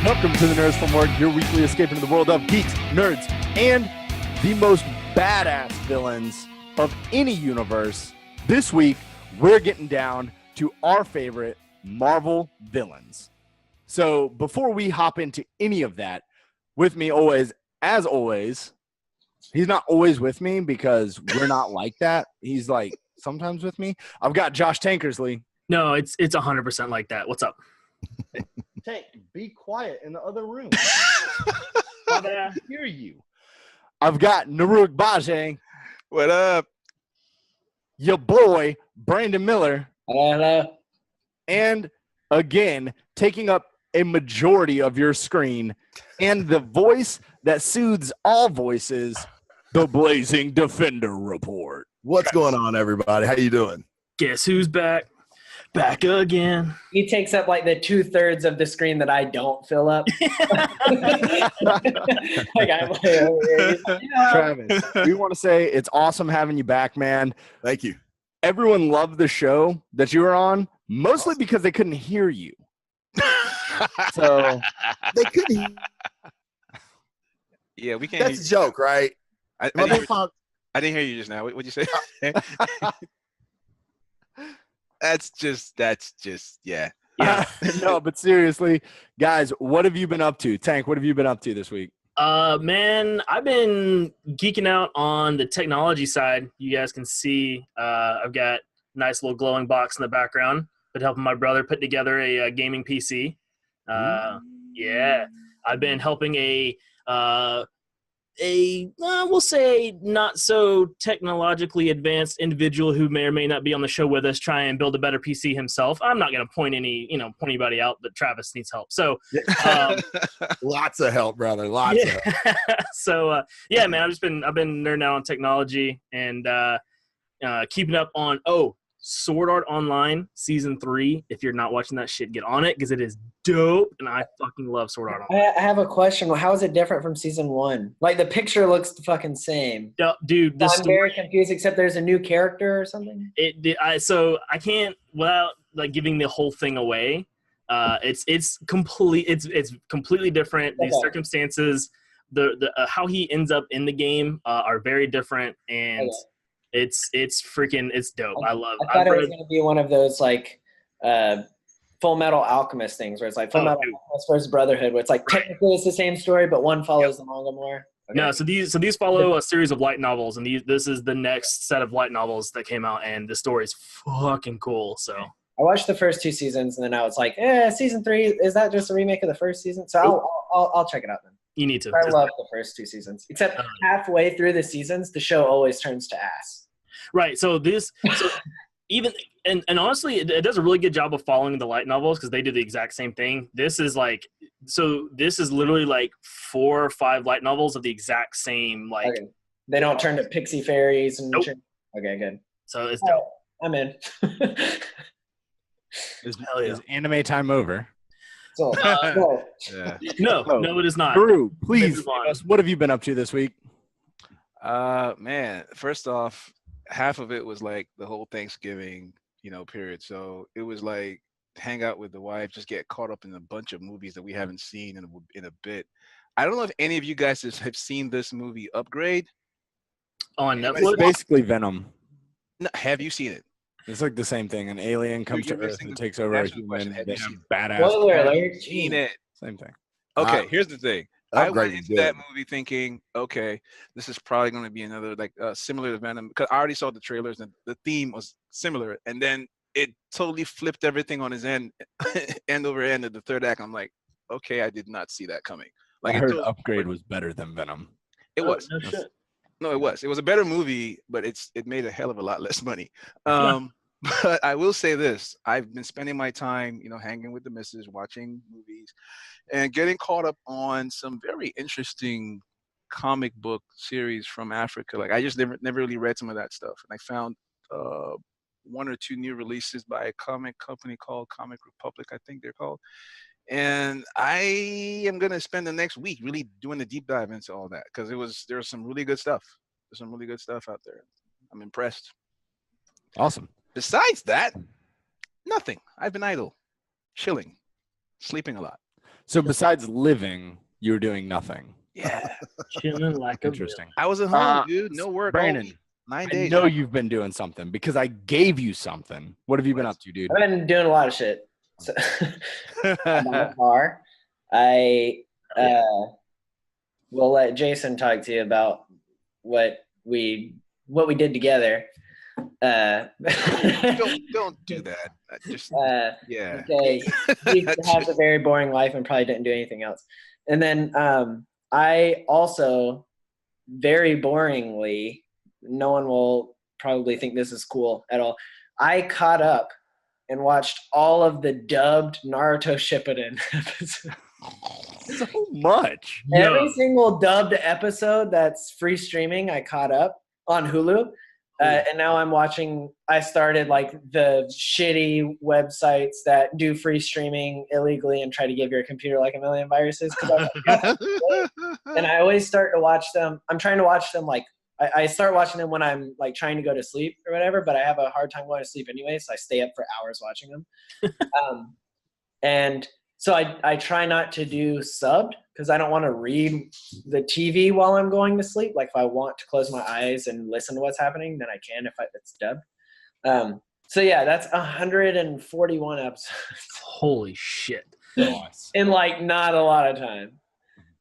Welcome to the Nerds from Work, your weekly escape into the world of geeks, nerds, and the most badass villains of any universe. This week, we're getting down to our favorite Marvel villains. So before we hop into any of that, with me always, as always, he's not always with me because we're not like that. He's like sometimes with me. I've got Josh Tankersley. No, it's 100% like that. What's up? Tank, be quiet in the other room. I hear you. I've got Naruk Bajay. What up? Your boy, Brandon Miller. Hello. And again, taking up a majority of your screen and the voice that soothes all voices, the Blazing Defender Report. What's going on, everybody? How you doing? Guess who's back? Back again. He takes up like the 2/3 of the screen that I don't fill up. Like I'm like, over here. He's like, yeah. Travis, we want to say it's awesome having you back, man. Thank you. Everyone loved the show that you were on, mostly because they couldn't hear you. So They couldn't. Yeah, we can't. That's a joke, right? I didn't hear you just now. What'd you say? That's just, yeah. yeah. No, but seriously, guys, what have you been up to? Tank, what have you been up to this week? Man, I've been geeking out on the technology side. You guys can see I've got a nice little glowing box in the background. Been helping my brother put together a gaming PC. Yeah, I've been helping we'll say not so technologically advanced individual who may or may not be on the show with us try and build a better PC himself. I'm not going to point anybody out, but Travis needs help. So, Lots of help, brother. Lots of help. So, yeah, man, I've been nerding out on technology and keeping up on Sword Art Online Season 3. If you're not watching that shit, get on it because it is dope, and I fucking love Sword Art Online. I have a question. How is it different from Season 1? Like, the picture looks the fucking same. Dude, I'm very confused, except there's a new character or something? So I can't, without like giving the whole thing away, it's completely different. Okay. These circumstances, the how he ends up in the game are very different, and Okay. it's dope. I thought it was going to be one of those like Full Metal Alchemist things where it's like Full Metal Alchemist versus Brotherhood, where it's like technically it's the same story, but one follows the manga more. Okay. No, so these follow a series of light novels, and this is the next set of light novels that came out, and the story is fucking cool. So I watched the first 2 seasons, and then I was like, Season 3, is that just a remake of the first season? So I'll check it out then. you need to. I love the first 2 seasons, except halfway through the seasons, the show always turns to ass. Right. So even and honestly, it does a really good job of following the light novels because they do the exact same thing. This is literally like 4 or 5 light novels of the exact same like. Okay. They don't turn to pixie fairies and. Nope. Okay, good. So it's dope. I'm in. Is anime time over? So, Yeah. No, it is not. Drew, please, Move on. tell us, what have you been up to this week? Man, first off, half of it was like the whole Thanksgiving, period. So it was like hang out with the wife, just get caught up in a bunch of movies that we haven't seen in a bit. I don't know if any of you guys have seen this movie Upgrade. On It's Netflix. basically Venom. No, have you seen it? It's like the same thing. An alien comes to You're Earth missing and the takes over a actual human. question. Have They you have seen badass. Spoiler alert. Seen it. Same thing. Okay, here's the thing. I Upgrade went is into that good. movie thinking, okay, this is probably going to be another like similar to Venom because I already saw the trailers and the theme was similar, and then it totally flipped everything on his end over end of the third act. I'm like, okay, I did not see that coming. Like I it heard totally- Upgrade was better than Venom. It was. No shit. No, it was. It was a better movie, but it made a hell of a lot less money. But I will say this: I've been spending my time, hanging with the missus, watching movies, and getting caught up on some very interesting comic book series from Africa. Like I just never really read some of that stuff, and I found 1 or 2 new releases by a comic company called Comic Republic, I think they're called. And I am gonna spend the next week really doing a deep dive into all that because there was some really good stuff. There's some really good stuff out there. I'm impressed. Awesome. Besides that, nothing. I've been idle, chilling, sleeping a lot. So besides living, you were doing nothing. Yeah, chilling like a Interesting. I was at home, dude. No work. all Brandon, week. 9 I days. know you've been doing something because I gave you something. What have you been up to, dude? I've been doing a lot of shit. So, I'm on the car. I will let Jason talk to you about what we did together. don't do that. Just yeah. Okay, he has a very boring life and probably didn't do anything else. And then I also, very boringly, no one will probably think this is cool at all, I caught up and watched all of the dubbed Naruto Shippuden episodes. So much. Every single dubbed episode that's free streaming, I caught up on Hulu. And now I'm watching, I started like the shitty websites that do free streaming illegally and try to give your computer like a million viruses. And I always start to watch them. I'm trying to watch them like, I start watching them when I'm like trying to go to sleep or whatever, but I have a hard time going to sleep anyway. So I stay up for hours watching them. And so I try not to do subbed because I don't want to read the TV while I'm going to sleep. Like if I want to close my eyes and listen to what's happening, then I can if it's dubbed. So yeah, that's 141 episodes. Holy shit. Nice. In like not a lot of time.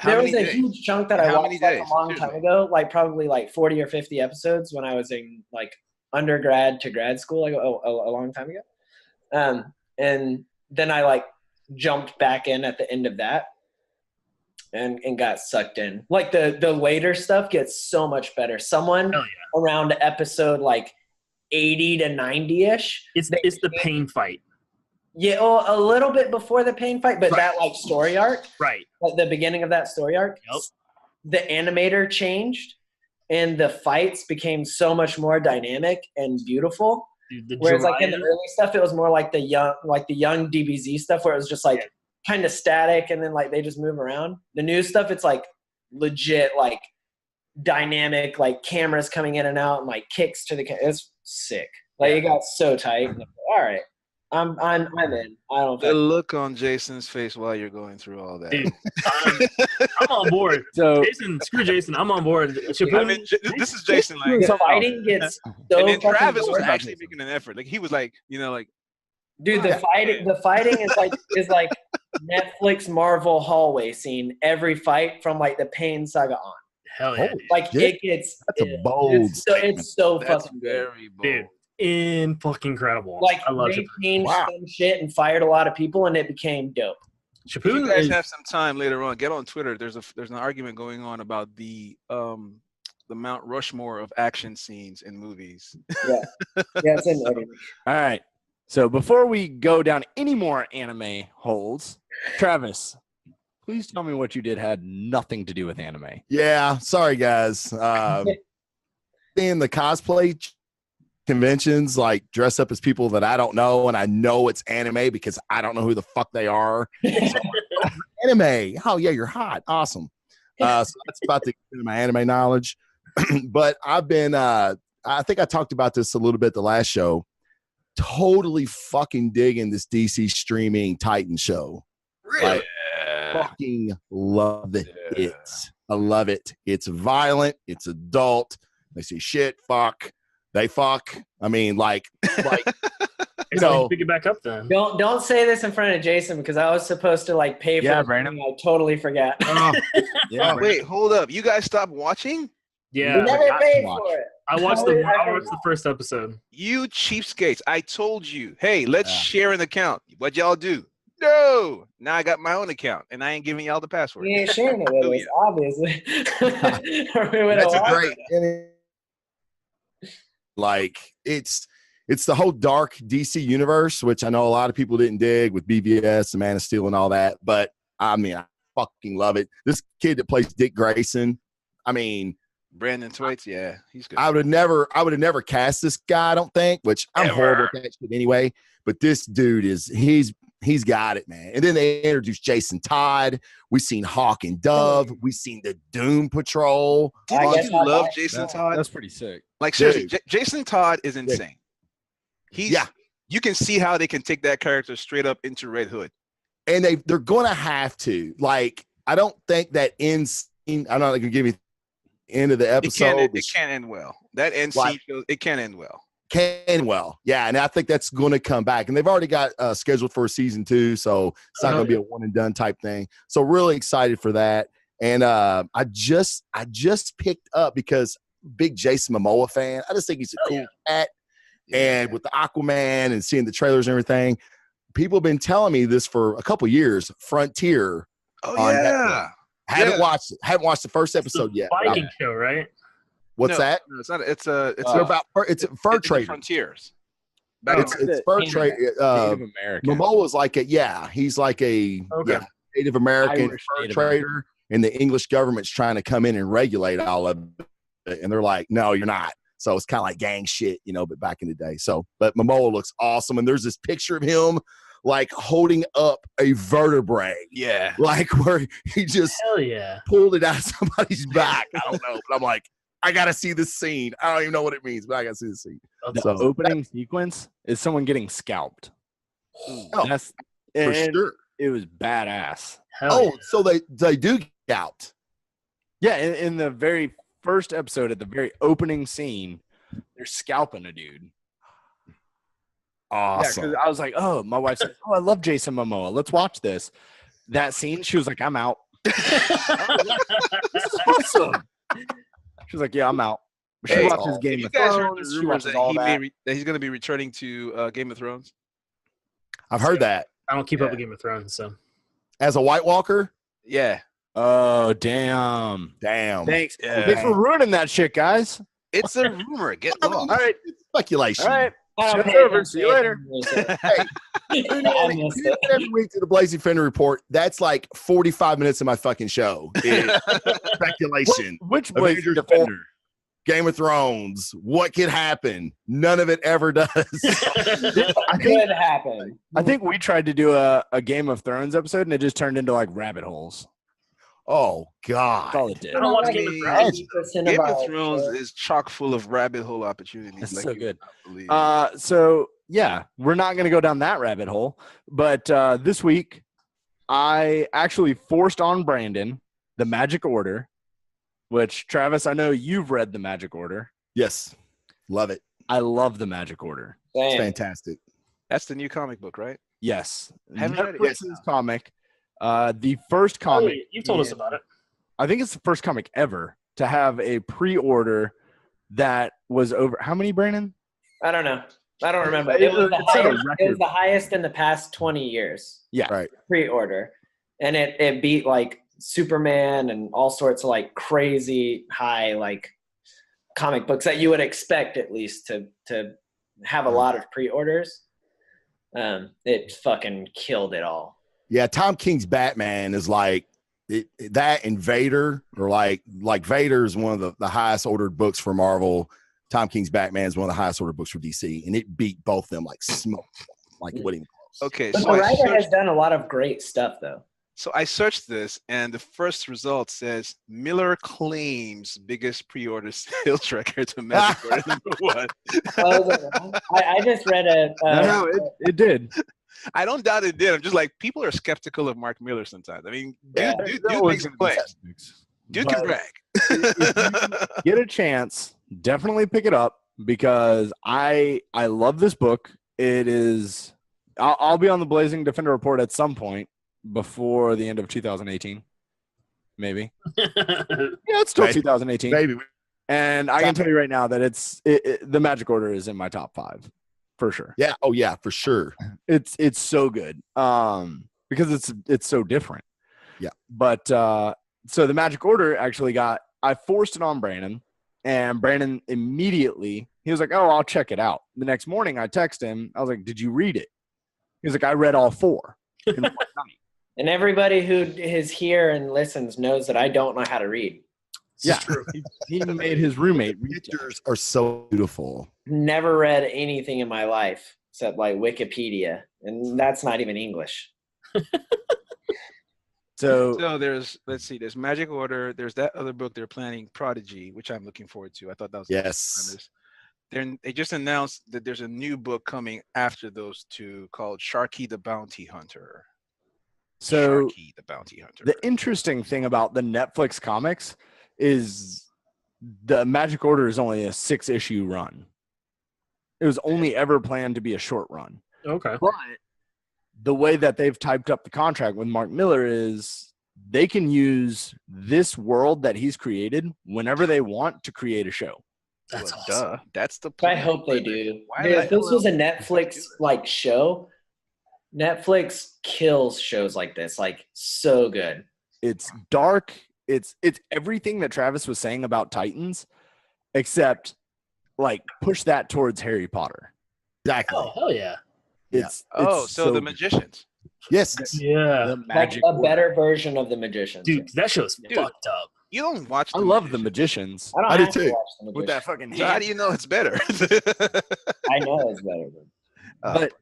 There was a huge chunk that I watched like a long time ago, like probably like 40 or 50 episodes when I was in like undergrad to grad school, like a long time ago. And then I like jumped back in at the end of that and got sucked in. Like the later stuff gets so much better. Someone around episode like 80 to 90-ish. It's the pain fight. Yeah, a little bit before the pain fight, but that like story arc, right? Like the beginning of that story arc, the animator changed, and the fights became so much more dynamic and beautiful. Dude, whereas like in the early stuff, it was more like the young DBZ stuff, where it was just like kind of static, and then like they just move around. The new stuff, it's like legit, like dynamic, like cameras coming in and out, and like kicks to the. It's sick. Like it got so tight. And all right. I'm in. I don't. The look on Jason's face while you're going through all that. Dude, I'm on board. So Jason, screw Jason. I'm on board. I mean, this is Jason. Like, the fighting gets so. And then Travis was boring. actually making an effort. Like he was like, like. Dude, the fighting is like Netflix Marvel hallway scene. Every fight from like the Pain Saga on. Hell yeah! Like it gets. That's a bold. It's so That's fucking very bold. Dude. Fucking incredible. Like I love they changed some shit and fired a lot of people, and it became dope. If you guys have some time later on, get on Twitter. There's an argument going on about the Mount Rushmore of action scenes in movies. Yeah, it's in there. all right. So before we go down any more anime holes, Travis, please tell me what you did had nothing to do with anime. Yeah, sorry guys. In the cosplay conventions, like dress up as people that I don't know, and I know it's anime because I don't know who the fuck they are. So, anime. Oh yeah, you're hot. Awesome. So that's about the extent of my anime knowledge. But I've been I think I talked about this a little bit the last show. Totally fucking digging this DC streaming Titan show. Really? Like, fucking love it. I love it. It's violent. It's adult. They say shit, fuck. They fuck. I mean, like you know. Pick it back up then. Don't say this in front of Jason because I was supposed to like pay for it. Brandon. I totally forgot. Wait, hold up. You guys stopped watching? Yeah. We never paid for it. I watched the first episode. You cheapskates. I told you, hey, let's share an account. What'd y'all do? No. Now I got my own account, and I ain't giving y'all the password. We ain't sharing it with us, obviously. That's a great. Like it's the whole dark DC universe, which I know a lot of people didn't dig with BVS and Man of Steel and all that, but I mean, I fucking love it. This kid that plays Dick Grayson, I mean, Brandon Thwaites, yeah, he's good. I would have never cast this guy, I don't think, which I'm horrible at that shit anyway. But this dude he's got it, man. And then they introduced Jason Todd. We've seen Hawk and Dove. We've seen the Doom Patrol. Didn't you love Jason Todd? That's pretty sick. Like seriously, Jason Todd is insane. You can see how they can take that character straight up into Red Hood. and they're going to have to. Like, I don't think that end scene. I'm not going to give you the end of the episode. It can't end well. That end scene shows it can't end well. Yeah, and I think that's going to come back, and they've already got scheduled for a season 2, so it's not going to be a one and done type thing. So really excited for that. And I just picked up because big Jason Momoa fan. I just think he's a cool cat, and with the Aquaman and seeing the trailers and everything, people have been telling me this for a couple years. Frontier. Oh yeah. Haven't watched it. Haven't watched the first episode yet. Viking show, right? What's that? No, it's not. It's a fur trade. Frontiers. It's fur trade. Native American. Momoa's like he's like a Native American fur trader, and the English government's trying to come in and regulate all of it, and they're like, no, you're not. So it's kind of like gang shit, but back in the day. So, but Momoa looks awesome, and there's this picture of him like holding up a vertebrae. Yeah. Like where he just pulled it out of somebody's back. I don't know, but I'm like, I gotta see this scene. I don't even know what it means, but I gotta see the scene. The opening sequence is someone getting scalped. That's for sure. It was badass. So they do scalped. Yeah, in the very first episode, at the very opening scene, they're scalping a dude. Awesome. Yeah, I was like, oh, my wife said, I love Jason Momoa. Let's watch this. That scene, she was like, I'm out. This is awesome. She was like, yeah, I'm out. She watches Game of Thrones. She watches all that. That he's going to be returning to Game of Thrones. I've heard that. I don't keep up with Game of Thrones, so. As a White Walker? Yeah. Oh, damn. Thanks. Thanks for ruining that shit, guys. It's a rumor. Get lost. All right. It's speculation. All right. Show's over. See you later. Tune in every week to the Blazing Fender Report. That's like 45 minutes of my fucking show. Speculation. Which Blazing Defender? Game of Thrones. What could happen? None of it ever does. Could happen. I think we tried to do a Game of Thrones episode, and it just turned into like rabbit holes. Oh, God. That's all it did. I don't watch Game of Thrones. Game of Thrones is chock full of rabbit hole opportunities. That's so good. So, yeah, we're not going to go down that rabbit hole. But this week, I actually forced on Brandon The Magic Order, which, Travis, I know you've read The Magic Order. Yes. Love it. I love The Magic Order. It's fantastic. That's the new comic book, right? Yes. Haven't read it yet. Comic. The first comic. You've told us about it. I think it's the first comic ever to have a pre-order that was over. How many, Brandon? I don't know. I don't remember. It was the highest in the past 20 years. Yeah. Right. Pre-order. And it beat like Superman and all sorts of like crazy high like comic books that you would expect at least to have a lot of pre-orders. It fucking killed it all. Yeah, Tom King's Batman is like that, and Vader, or like Vader is one of the highest ordered books for Marvel. Tom King's Batman is one of the highest ordered books for DC, and it beat both of them like smoke. Like what even close. Okay, but so the writer has done a lot of great stuff though. So I searched this, and the first result says Miller claims biggest pre-order sales record to Magic Order #1. I just read a. No, it did. I don't doubt it did. I'm just like, people are skeptical of Mark Miller sometimes. I mean, dude makes some claims. Dude can brag. If you get a chance, definitely pick it up, because I love this book. It is. I'll be on the Blazing Defender Report at some point before the end of 2018, maybe. Yeah, it's still 2018, maybe. And I can tell you right now that the Magic Order is in my top 5 for sure. Yeah. Oh yeah, for sure. It's so good because it's so different. Yeah. But so the Magic Order actually I forced it on Brandon, and Brandon immediately, he was like, oh, I'll check it out. The next morning I text him. I was like, did you read it? He was like, I read all 4 in one night. And everybody who is here and listens knows that I don't know how to read. Yeah, true. He made his roommate read. Pictures are so beautiful. Never read anything in my life except like Wikipedia, and that's not even English. So there's Magic Order. There's that other book they're planning, Prodigy, which I'm looking forward to. I thought that was yes. They just announced that there's a new book coming after those two called Sharky the Bounty Hunter. So Sharky the Bounty Hunter. the interesting thing about the Netflix comics is the Magic Order is only a 6-issue run. It was only ever planned to be a short run. Okay. But the way that they've typed up the contract with Mark Miller is they can use this world that he's created whenever they want to create a show. That's Well, awesome. duh. That's the point. I hope they do. Why Dude, the if this hell was a else would they Netflix do it? like show, Netflix kills shows like this, like so good. It's dark. It's everything that Travis was saying about Titans, except like push that towards Harry Potter. Exactly. Oh, hell yeah. It's So the magicians. Yes. Yeah. the Like Magic a Order. better version of the Magicians. Dude, that show's Dude. fucked up. You don't watch. I love the Magicians I don't I do have to too. watch the with that Magicians. fucking So how hand. do you know it's better? I know it's better. But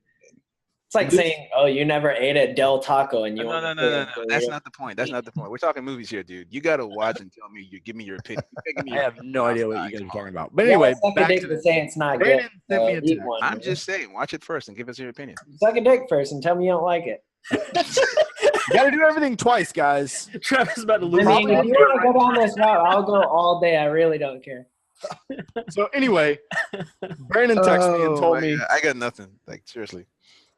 It's like saying, "Oh, you never ate at Del Taco," and you No. want to That's not the point. That's not the point. We're talking movies here, dude. You got to watch and tell me. You give me your opinion. You're making me I have no idea what you guys are talking about. But Anyway, anyway, suck a back dick to to the, say it's not Brandon good. sent me a Eat text. one. I'm just saying, watch it first and give us your opinion. Suck a dick first and tell me you don't like it. you got to do everything twice, guys. Travis is about to I lose mean, his if you want to go down this route, I'll go all day. I really don't care. So anyway, Brandon texted me and told my me. God. I got nothing. Like seriously.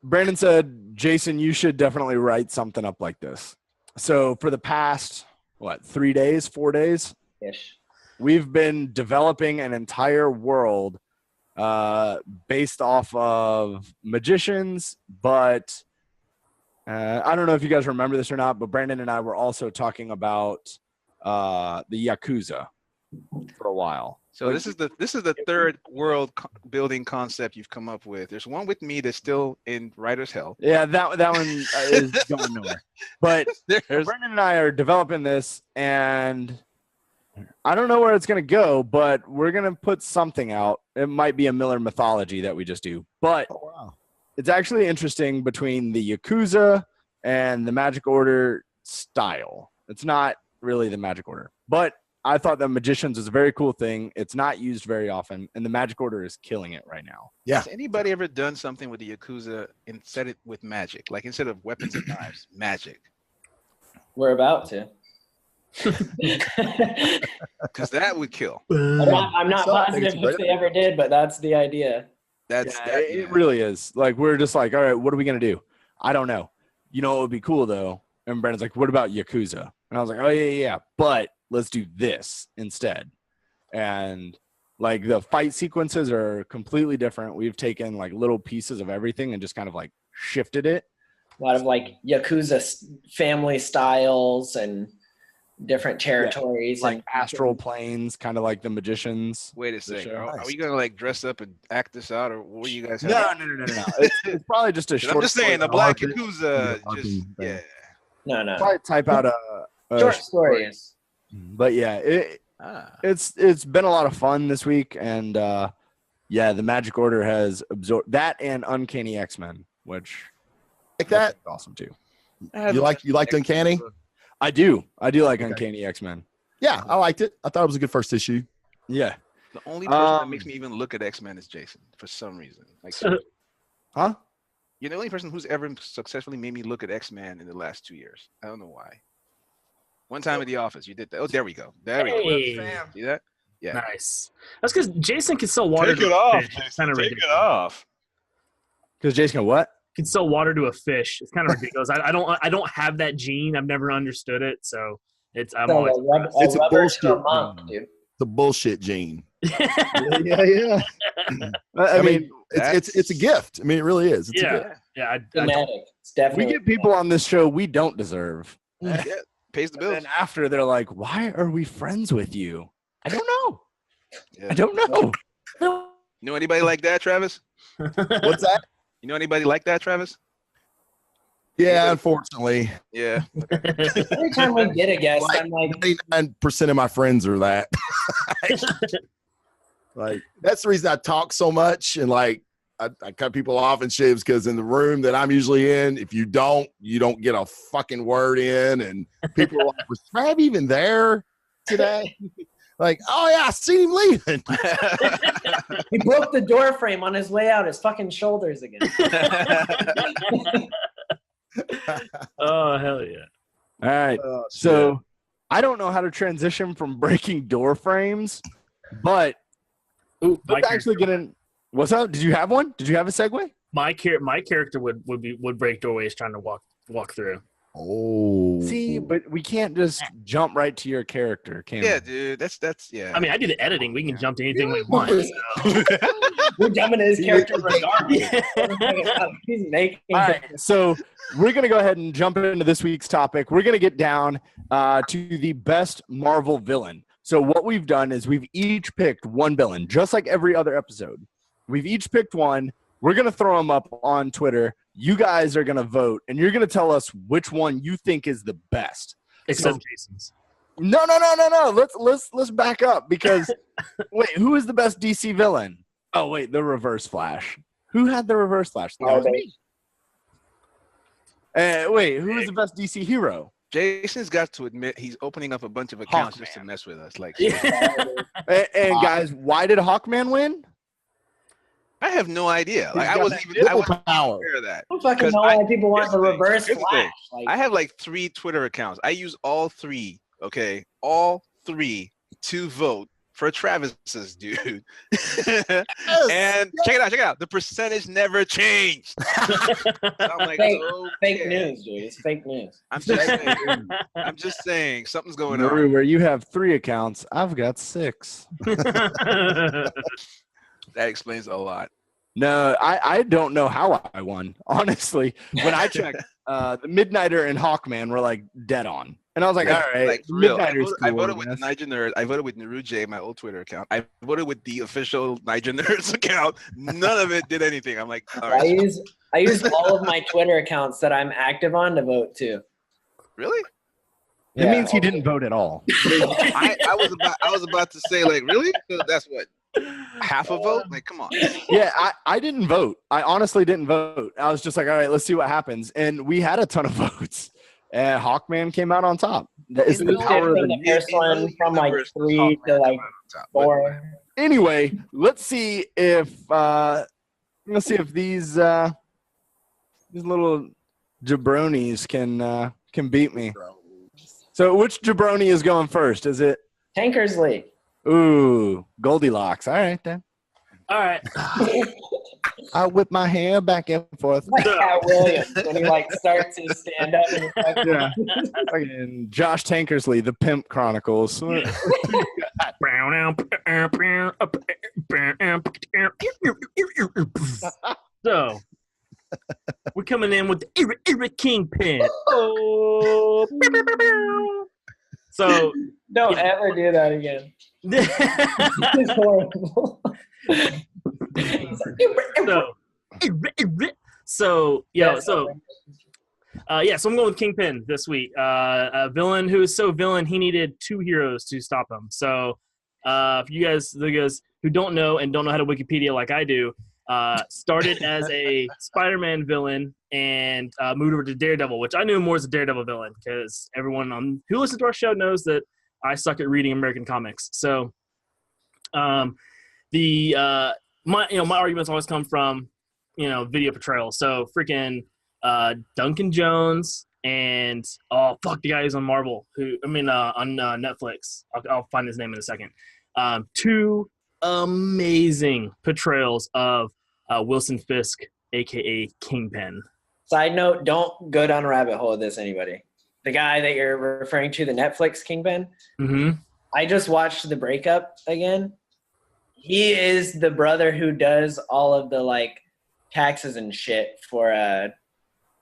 Brandon said, Jason, you should definitely write something up like this. So for the past, 4 days, Ish. we've been developing an entire world based off of magicians, but I don't know if you guys remember this or not, but Brandon and I were also talking about the Yakuza for a while. So this is the third world building concept you've come up with. There's one with me that's still in writer's hell. Yeah, that one is going nowhere. But There's Brendan and I are developing this, and I don't know where it's going to go, but we're going to put something out. It might be a Miller mythology that we just do, but Oh, wow. it's actually interesting between the Yakuza and the Magic Order style. It's not really the Magic Order, but I thought the Magicians was a very cool thing. It's not used very often, and the Magic Order is killing it right now. Yeah. Has anybody ever done something with the Yakuza and said it with magic? Like instead of weapons and knives, magic. We're about to. Because that would kill. I'm not So, I think positive it's a if great they ever did, but that's the idea. That's Yeah, that, it really is. Like, we're just like, all right, what are we going to do? I don't know. You know what would be cool, though? And Brandon's like, what about Yakuza? And I was like, oh, yeah. But let's do this instead. And, like, the fight sequences are completely different. We've taken, like, little pieces of everything and just kind of, like, shifted it. A lot of like Yakuza family styles and different territories. Like, and astral planes, kind of like the Magicians. Wait a second. show. Are we gonna like dress up and act this out, or what do you guys have? No. It's probably just a 'Cause short I'm just saying, the story. Black Arthur- Yakuza, Arthur just thing. yeah. No. Probably type out a Short stories. But yeah, Ah. it's been a lot of fun this week, and yeah, the Magic Order has absorbed that and Uncanny X-Men, which Like that? is awesome too. You liked Uncanny? I do like Uncanny X-Men. Yeah, I liked it. I thought it was a good first issue. Yeah. The only person that makes me even look at X-Men is Jason for some reason. Like, Huh? you're the only person who's ever successfully made me look at X-Men in the last 2 years. I don't know why. One time at the office, you did that. Oh, there we go. There we go. Hey. See that? Yeah. Nice. That's because Jason can sell water Take to it a off, fish. It's Jason. kind of Take it ridiculous. off. Because Jason, what? Can sell water to a fish. It's kind of ridiculous. I don't have that gene. I've never understood it. So I'm So always It's a rubber to a bullshit monk, gene. dude. The bullshit gene. yeah. I mean, It's a gift. I mean, it really is. It's a Yeah. gift. yeah. I Genetic. It's we definitely. get people on this show we don't deserve. Yeah. Pays the And bills. then after they're like, why are we friends with you? I don't know. Yeah. I don't know. You know anybody like that, Travis? What's that? You know anybody like that, Travis? Yeah, unfortunately, Yeah. Every time we get a guest, Like- I'm like, 99% of my friends are that. Like that's the reason I talk so much and like I cut people off and shit because in the room that I'm usually in, if you don't get a fucking word in, and people are like, "Was Trav even there today?" Like, "Oh yeah, I seen him leaving." he broke the door frame on his way out, his fucking shoulders again. Oh hell yeah! All right. Oh, So I don't know how to transition from breaking door frames, but Ooh, let's actually get in. What's up? Did you have one? Did you have a segue? my character would break doorways trying to walk through. Oh. See, but we can't just jump right to your character, can Yeah, we? dude. That's yeah. I mean, I do the editing. We can jump to anything we want. We're jumping to his character regardless. Yeah. He's making. All right, so we're going to go ahead and jump into this week's topic. We're going to get down to the best Marvel villain. So what we've done is we've each picked one villain, just like every other episode. We've each picked one. We're going to throw them up on Twitter. You guys are going to vote, and you're going to tell us which one you think is the best. Except Jason's. No. Let's back up because wait, who is the best DC villain? Oh wait, the Reverse Flash. Who had the Reverse Flash? That was me. Wait, who is the best DC hero? Jason's got to admit he's opening up a bunch of accounts just to mess with us. Like, And guys, why did Hawkman win? I have no idea. Like, He's I got wasn't that even nipple power. aware of that. I don't fucking 'Cause know why people want the here's the thing, reverse here's the flash. thing. Like, I have like 3 Twitter accounts. I use all 3. Okay, all 3 to vote for Travis's dude. And check it out. The percentage never changed. So I'm like, fake news, dude. It's fake news. I'm just saying something's going on. Maru, where you have 3 accounts, I've got 6. That explains a lot. No, I don't know how I won. Honestly, when I checked, the Midnighter and Hawkman were like dead on, and I was like, all right, Like, for real. Midnighter's I cool, voted with Niger Nerd. I voted with Naru J, my old Twitter account. I voted with the official Niger Nerds account. None of it did anything. I'm like, all right. I use all of my Twitter accounts that I'm active on to vote too. Really? It means he didn't vote at all. I was about to say, like, really? So that's what, half a vote? Like, come on. Yeah, I didn't vote. I honestly didn't vote. I was just like, all right, let's see what happens. And we had a ton of votes. And Hawkman came out on top. That is the power of the first one from like 3 to like 4. Anyway, let's see if these little jabronis can beat me. So which jabroni is going first? Is it Tankersley? Ooh, Goldilocks. All right then. All right. I whip my hair back and forth. Like Cat Williams when he like starts to stand up and he's like, Yeah. Fucking Josh Tankersley, The Pimp Chronicles. So we're coming in with the Era Kingpin. Oh. So don't ever do that again. It's horrible. So I'm going with Kingpin this week. A villain who is so villain he needed 2 heroes to stop him. So for you guys, the guys who don't know how to Wikipedia like I do, started as a Spider-Man villain and moved over to Daredevil, which I knew more as a Daredevil villain because everyone who listens to our show knows that I suck at reading American comics. So my arguments always come from video portrayal. So freaking Duncan Jones and the guy who's on Marvel on Netflix. I'll find his name in a second. 2 amazing portrayals of Wilson Fisk, aka Kingpin. Side note: don't go down a rabbit hole with this. Anybody, the guy that you're referring to, the Netflix Kingpin. Mm-hmm. I just watched The Breakup again. He is the brother who does all of the like taxes and shit for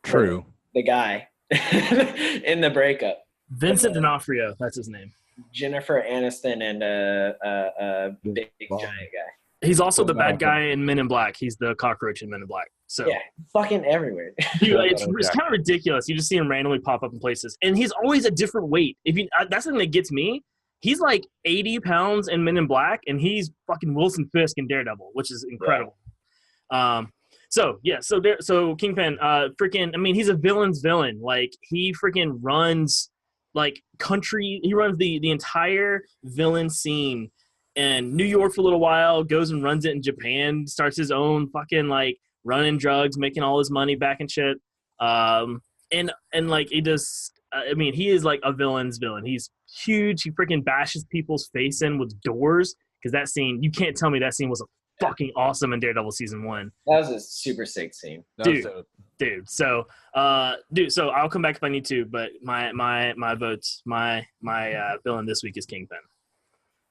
True. The guy in The Breakup. Vincent D'Onofrio, that's his name. Jennifer Aniston and a big giant guy. He's also the bad guy in Men in Black. He's the cockroach in Men in Black. So yeah, fucking everywhere. Dude, it's kind of ridiculous. You just see him randomly pop up in places, and he's always a different weight. That's something that gets me. He's like 80 pounds in Men in Black, and he's fucking Wilson Fisk in Daredevil, which is incredible. Yeah. So Kingpin, he's a villain's villain. Like he freaking runs he runs the entire villain scene in New York for a little while, goes and runs it in Japan, starts his own fucking like running drugs, making all his money back and shit. And and like he does. I mean, he is like a villain's villain. He's huge. He freaking bashes people's face in with doors. Because that scene, you can't tell me that scene was fucking awesome in Daredevil season 1. That was a super sick scene. Dude. So, so I'll come back if I need to. But my votes, my villain this week is Kingpin.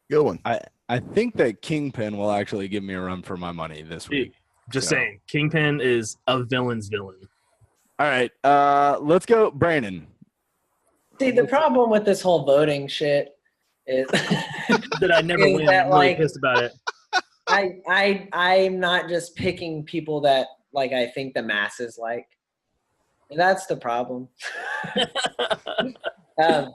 Good one. I think that Kingpin will actually give me a run for my money this week. Dude, just saying, Kingpin is a villain's villain. All right, let's go, Brandon. See, the problem with this whole voting shit is that I never is win. that, I'm really like, pissed about it. I'm not just picking people that like I think the masses like. And that's the problem. Okay.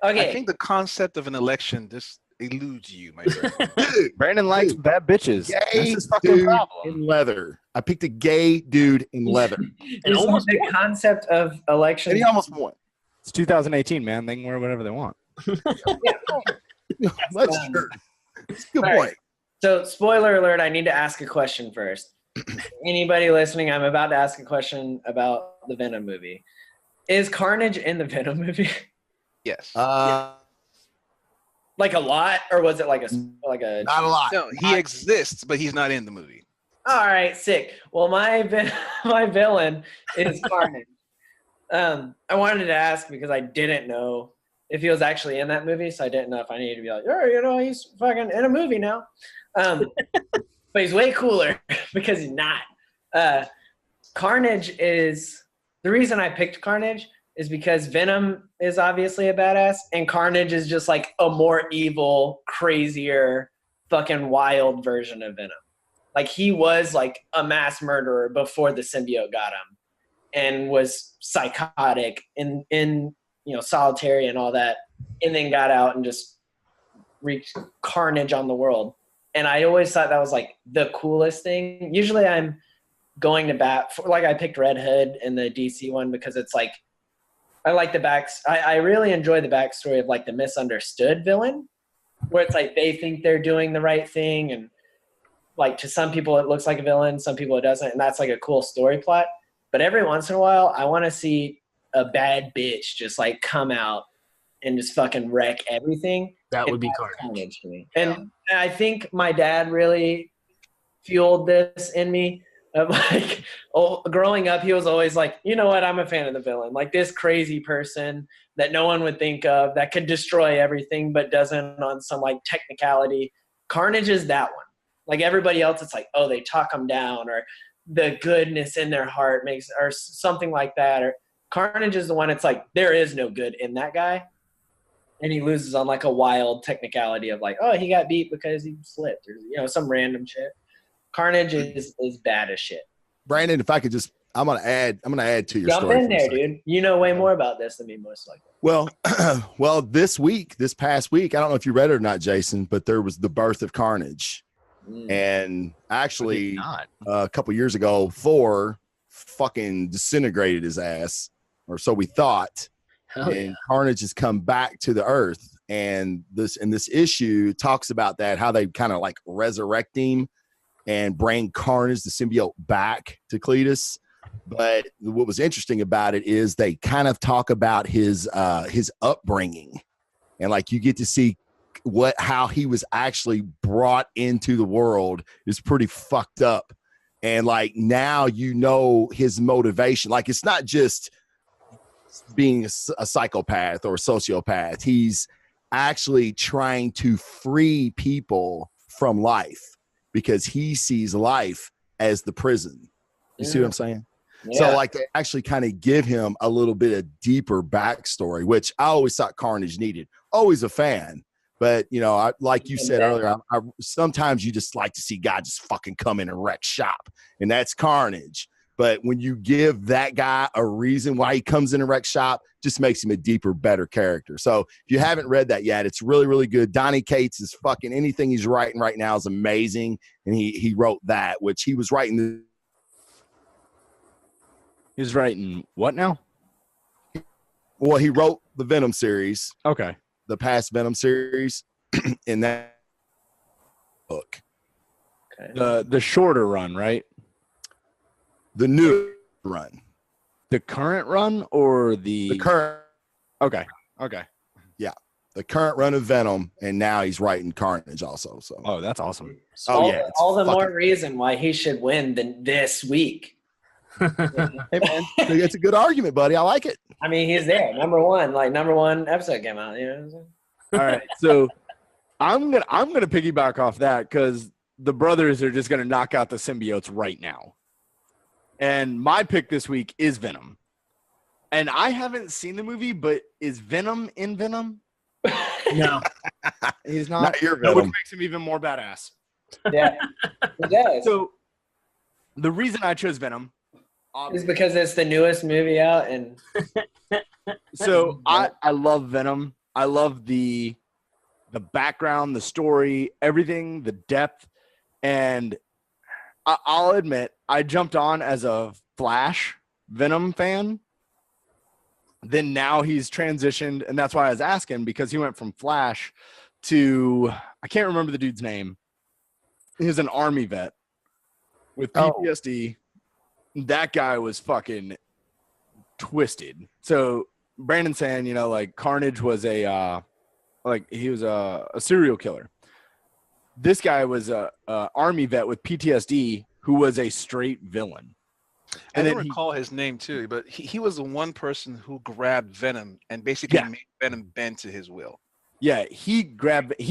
I think the concept of an election just eludes you, my friend. Brandon likes bad bitches. Gay That's his fucking dude problem. in leather. I picked a gay dude in leather. And Just almost the won. concept of election. And he almost won. It's 2018, man. They can wear whatever they want. That's true. That's a good All point. right. So, spoiler alert, I need to ask a question first. Anybody listening, I'm about to ask a question about the Venom movie. Is Carnage in the Venom movie? Yes. Like a lot, or was it like a Not a lot. No, he exists, but he's not in the movie. All right, sick. Well, my villain is Carnage. I wanted to ask because I didn't know if he was actually in that movie, so I didn't know if I needed to be like, oh, he's fucking in a movie now. But he's way cooler because he's not. Carnage is the reason I picked Carnage is because Venom is obviously a badass, and Carnage is just like a more evil, crazier, fucking wild version of Venom. Like he was like a mass murderer before the symbiote got him, and was psychotic and in solitary and all that, and then got out and just wreaked carnage on the world. And I always thought that was like the coolest thing. Usually I'm going to bat for, like, I picked Red Hood in the DC one because it's like I like I really enjoy the backstory of like the misunderstood villain, where it's like they think they're doing the right thing, and like to some people it looks like a villain, some people it doesn't, and that's like a cool story plot. But every once in a while I want to see a bad bitch just like come out and just fucking wreck everything. That would be Carnage Carnage. to me. And I think my dad really fueled this in me. Of like, growing up, he was always like, you know what, I'm a fan of the villain. Like this crazy person that no one would think of that could destroy everything but doesn't on some like technicality. Carnage is that one. Like everybody else, it's like, oh, they talk them down, or the goodness in their heart makes, or something like that. Or Carnage is the one, it's like, there is no good in that guy. And he loses on like a wild technicality of like, oh, he got beat because he slipped, or some random shit. Carnage is bad as shit. Brandon, if I could just, I'm gonna add to your Jump story. in there, dude. You know way more about this than me, most likely. Well, this past week, I don't know if you read it or not, Jason, but there was the birth of Carnage. And actually, a couple years ago, Thor fucking disintegrated his ass, or so we thought. And Carnage has come back to the earth, and this issue talks about that, how they kind of like resurrect him and bring Carnage, the symbiote, back to Cletus. But what was interesting about it is they kind of talk about his upbringing, and like you get to see how he was actually brought into the world is pretty fucked up. And like now his motivation. Like it's not just being a psychopath or a sociopath. He's actually trying to free people from life because he sees life as the prison. You see what I'm saying? Yeah. So like they actually kind of give him a little bit of deeper backstory, which I always thought Carnage needed. Always a fan. But, like you said earlier, I sometimes you just like to see God just fucking come in and wreck shop. And that's Carnage. But when you give that guy a reason why he comes in and wreck shop, just makes him a deeper, better character. So if you haven't read that yet, it's really, really good. Donnie Cates is fucking anything he's writing right now is amazing. And he wrote that, which he was writing. He's writing what now? Well, he wrote the Venom series. Okay. The past Venom series in that book. Okay. The shorter run, right? The new run. The current run or The current, Okay. the current run of Venom, and now he's writing Carnage also. So Oh, that's awesome. Oh, all, yeah, it's all the more fucking- reason why he should win than this week. hey man, it's a good argument, buddy. I like it. I mean, he's there, number one episode came out. You know what I'm saying? All right. So I'm gonna piggyback off that because the brothers are just gonna knock out the symbiotes right now. And my pick this week is Venom. And I haven't seen the movie, but is Venom in Venom? No. He's not. Not your Which Venom. makes him even more badass. Yeah, he does. So the reason I chose Venom, It's because it's the newest movie out, and so I love Venom. I love the background, the story, everything, the depth, and I'll admit I jumped on as a Flash Venom fan. Then now he's transitioned, and that's why I was asking, because he went from Flash to, I can't remember the dude's name. He was an army vet with PTSD. That guy was fucking twisted. So Brandon's saying, like Carnage was he was a serial killer. This guy was a army vet with PTSD who was a straight villain. I And don't then recall his name too, but he was the one person who grabbed Venom and basically made Venom bend to his will. Yeah, he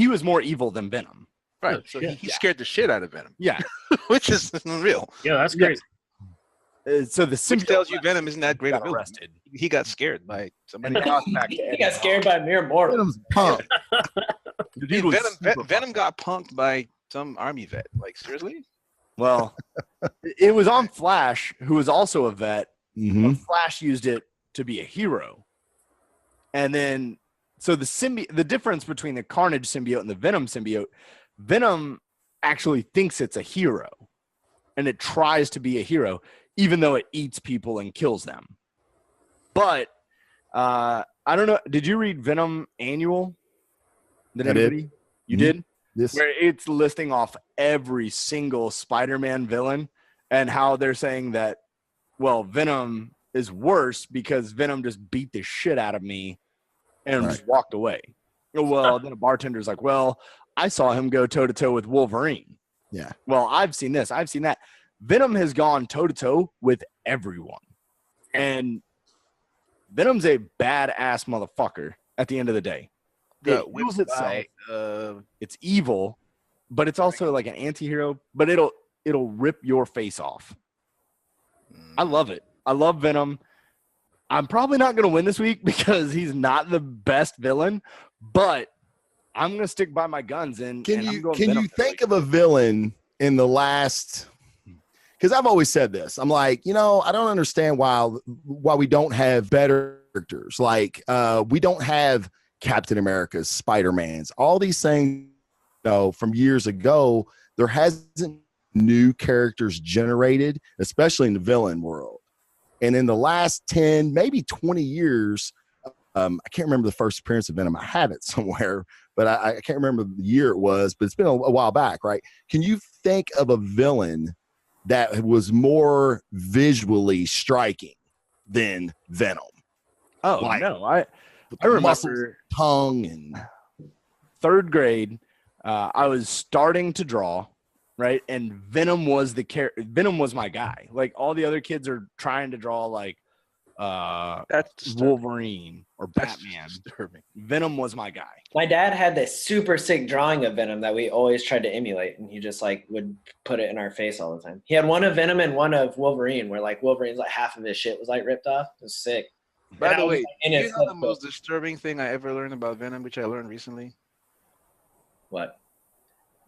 was more evil than Venom. Right. Oh, So shit. he scared the shit out of Venom. Yeah. Which is unreal. Yeah, that's Yeah. crazy. So the Which symbiote tells you Venom isn't that great got a villain. arrested. He got scared by somebody. And now it's back to he got scared by mere mortal. Venom's punk. The dude was super Venom got punked by some army vet. Like, seriously? Well, it was on Flash, who was also a vet. Mhm. But Flash used it to be a hero. And then, so the difference between the Carnage symbiote and the Venom symbiote, Venom actually thinks it's a hero. And it tries to be a hero, even though it eats people and kills them. But, I don't know. Did you read Venom Annual? I did. anybody? You Mhm. did? This Where it's listing off every single Spider-Man villain and how they're saying that, well, Venom is worse because Venom just beat the shit out of me and just walked away. Well, then a bartender's like, well, I saw him go toe-to-toe with Wolverine. Yeah. Well, I've seen this. I've seen that. Venom has gone toe-to-toe with everyone. And Venom's a badass motherfucker at the end of the day. It heals itself. It's evil, but it's also like an anti-hero, but it'll rip your face off. I love it. I love Venom. I'm probably not going to win this week because he's not the best villain, but I'm going to stick by my guns. And Can and I'm you going Venom this think week. of a villain in the last? Because I've always said this. I'm like, I don't understand why we don't have better characters. Like we don't have Captain America's, Spider-Man's, all these things. From years ago, there hasn't new characters generated, especially in the villain world. And in the last 10, maybe 20 years, I can't remember the first appearance of Venom. I have it somewhere, but I can't remember the year it was, but it's been a while back, right? Can you think of a villain that was more visually striking than Venom? Oh, like- no. I Muscles, remember tongue, and third grade, I was starting to draw, right? And Venom was Venom was my guy. Like all the other kids are trying to draw like That's disturbing. Wolverine or That's Batman. disturbing. Venom was my guy. My dad had this super sick drawing of Venom that we always tried to emulate, and he just would put it in our face all the time. He had one of Venom and one of Wolverine, where Wolverine's half of his shit was ripped off. It was sick. By And I the was, way, in you his know the flip most book. disturbing thing I ever learned about Venom, which I learned recently? What?